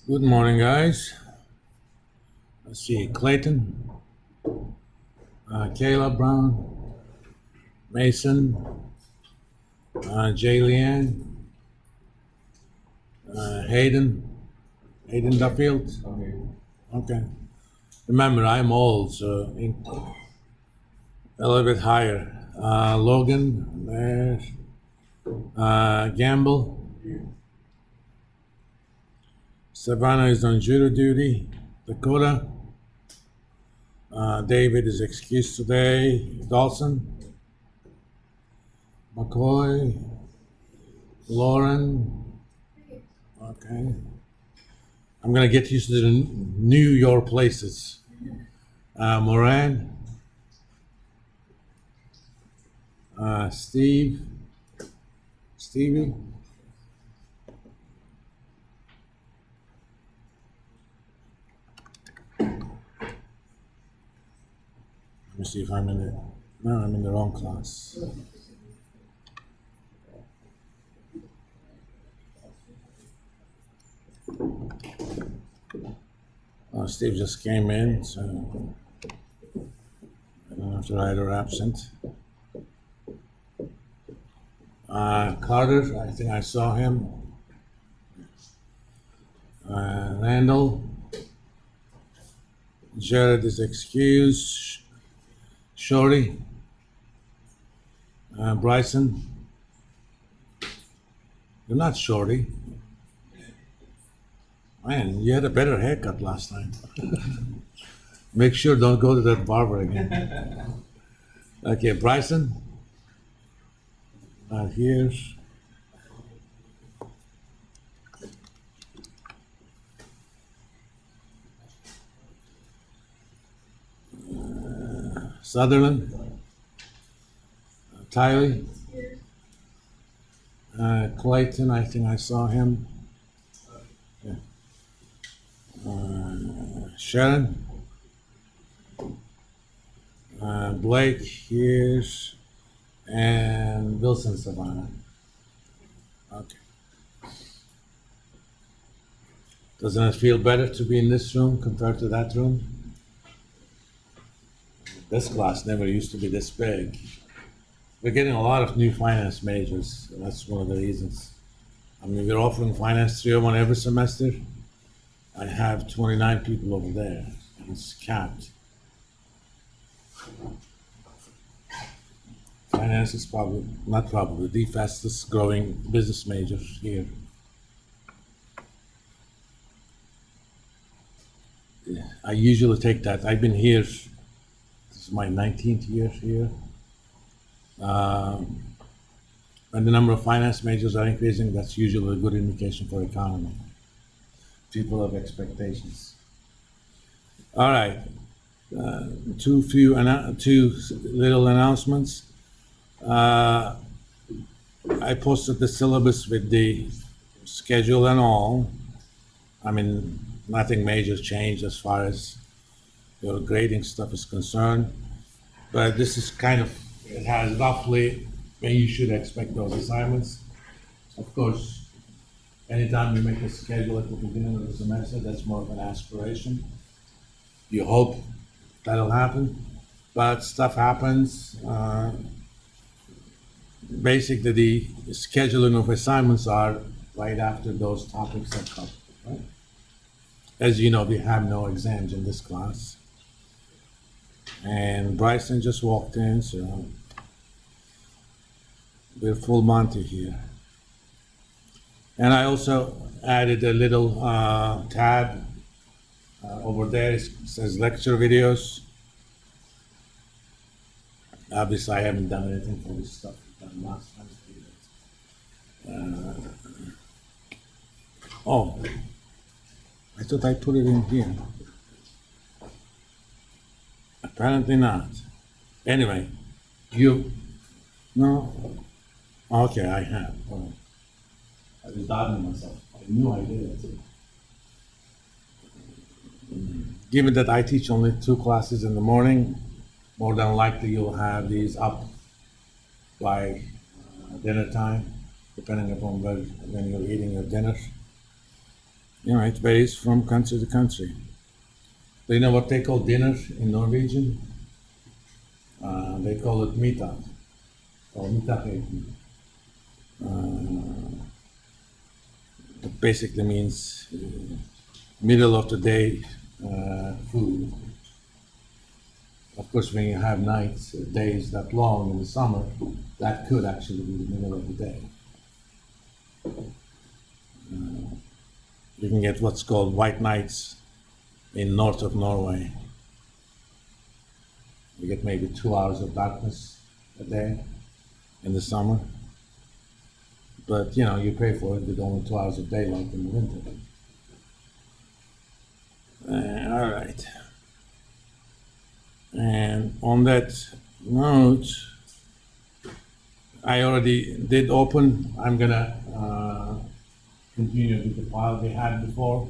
Good morning, guys. Let's see, Clayton, Kayla Brown, Mason, Jaylianne, Hayden Duffield. Okay. Remember, I'm old, so a little bit higher. Logan, there. Gamble. Savannah is on judo duty. Dakota. David is excused today. Dawson. McCoy. Lauren. Okay. I'm gonna get used to the New York places. Moran. Stevie. Let me see if I'm in the. No, I'm in the wrong class. Oh, Steve just came in, so I don't have to write or absent. Carter, I think I saw him. Randall. Jared is excused. Shorty. Bryson. You're not Shorty. Man, you had a better haircut last time. Make sure don't go to that barber again. Okay, Bryson. Here. Sutherland. Tiley. Clayton, I think I saw him. Yeah. Sharon. Blake, here's, and Wilson Savannah. Okay. Doesn't it feel better to be in this room compared to that room? This class never used to be this big. We're getting a lot of new finance majors. That's one of the reasons. I mean, we're offering finance 301 every semester. I have 29 people over there. It's capped. Finance is not probably, the fastest growing business major here. I usually take that. I've been here, this is my 19th year here. When the number of finance majors are increasing, that's usually a good indication for economy. People have expectations. All right, two little announcements. I posted the syllabus with the schedule and all. I mean, nothing major changed as far as your grading stuff is concerned, but this is it has roughly when you should expect those assignments. Of course, anytime you make a schedule at the beginning of the semester, that's more of an aspiration. You hope that'll happen, but stuff happens. Basically, the scheduling of assignments are right after those topics are covered, right? As you know, we have no exams in this class. And Bryson just walked in, so we're full Monty here. And I also added a little tab over there. It says lecture videos. Obviously, I haven't done anything for this stuff done last time. Oh, I thought I put it in here. Apparently not. Anyway, no? Okay, I have. Oh. I was doubting myself. I knew I did it. Given that I teach only 2 classes in the morning, more than likely you'll have these up by dinner time, depending upon when you're eating your dinner. It varies from country to country. Do you know what they call dinner in Norwegian? They call it middag or middageten. It basically means middle of the day food. Of course, when you have nights, days that long in the summer, that could actually be the middle of the day. You can get what's called white nights in north of Norway. You get maybe 2 hours of darkness a day in the summer. But you pay for it with only 2 hours of daylight in the winter. All right. And on that note, I already did open. I'm gonna continue with the file we had before.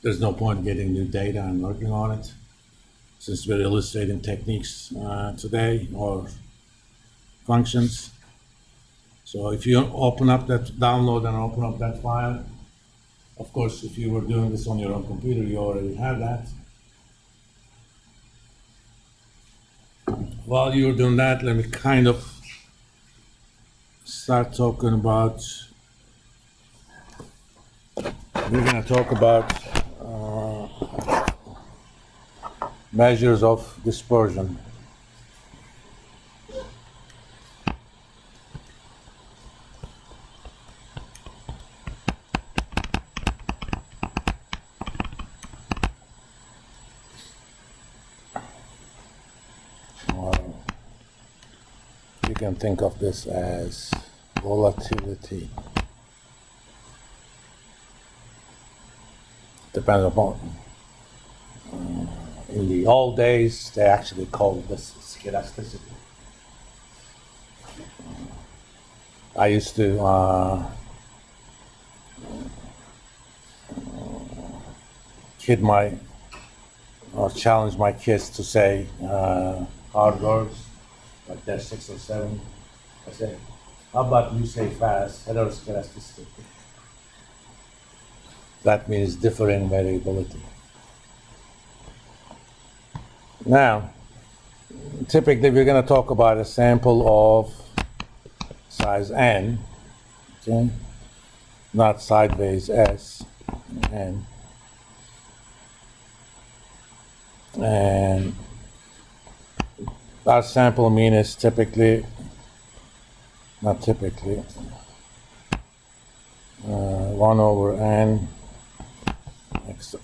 There's no point getting new data and working on it, since we're illustrating techniques today or functions. So if you open up that, download and open up that file, of course, if you were doing this on your own computer, you already have that. While you're doing that, let me kind of start talking about, we're going to talk about measures of dispersion. You can think of this as volatility. Depends upon, in the old days, they actually called this scholasticity. I used to challenge my kids to say hard words, like they're 6 or 7. I say, how about you say fast, heteroscedasticity? That means differing variability. Now, typically we're going to talk about a sample of size n, okay? Not sideways S, n. And our sample mean is typically, not typically, 1 over n xi.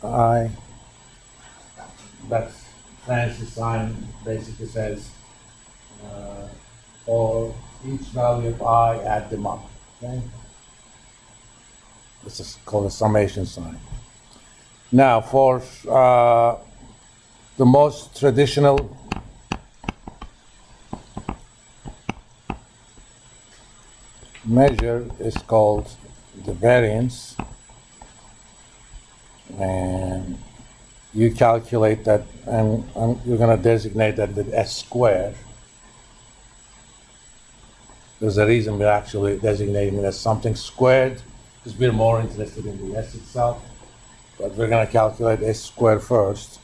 That's fancy sign, basically says for each value of I, add them up. Okay? This is called a summation sign. Now, for the most traditional measure is called the variance, and you calculate that, and you're going to designate that with S squared. There's a reason we're actually designating it as something squared, because we're more interested in the S itself, but we're going to calculate S squared first.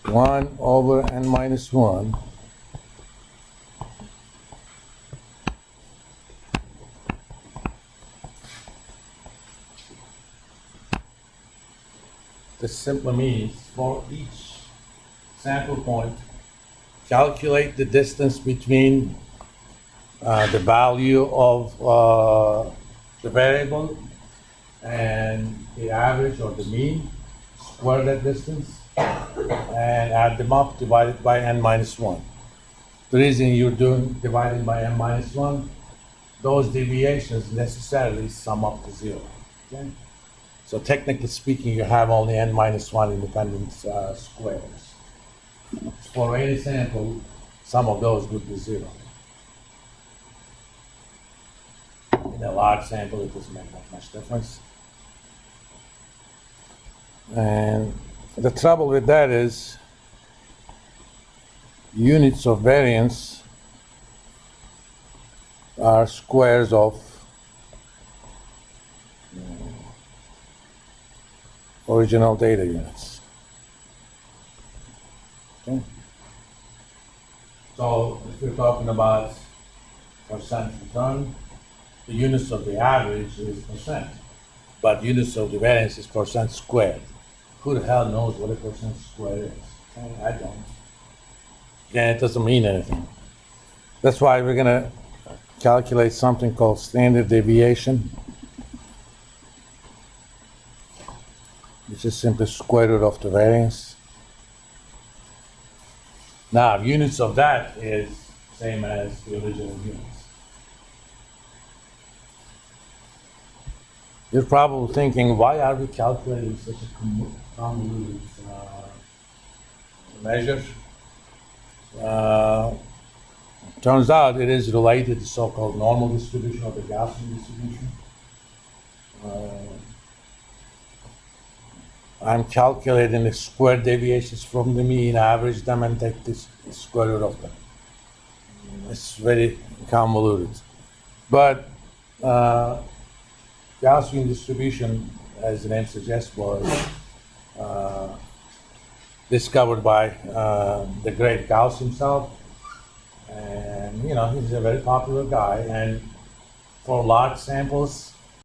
1 over n minus 1 This simply means for each sample point, calculate the distance between the value of the variable and the average or the mean, square that distance, and add them up, divided by n minus 1. The reason you're doing dividing by n minus 1, those deviations necessarily sum up to 0. Okay? So technically speaking, you have only n minus 1 independent squares. For any sample, some of those would be 0. In a large sample, it doesn't make that much difference. And the trouble with that is units of variance are squares of original data units. Okay. So if we're talking about percent return, the units of the average is percent, but units of the variance is percent squared. Who the hell knows what a percent squared is? I don't. Yeah, it doesn't mean anything. That's why we're gonna calculate something called standard deviation, which is simply square root of the variance. Now, units of that is same as the original units. You're probably thinking, why are we calculating such a convoluted measure? Turns out it is related to so-called normal distribution or the Gaussian distribution. I'm calculating the square deviations from the mean, average them, and take the square root of them. It's very convoluted. But Gaussian distribution, as the name suggests, was discovered by the great Gauss himself. And, he's a very popular guy. And for large samples,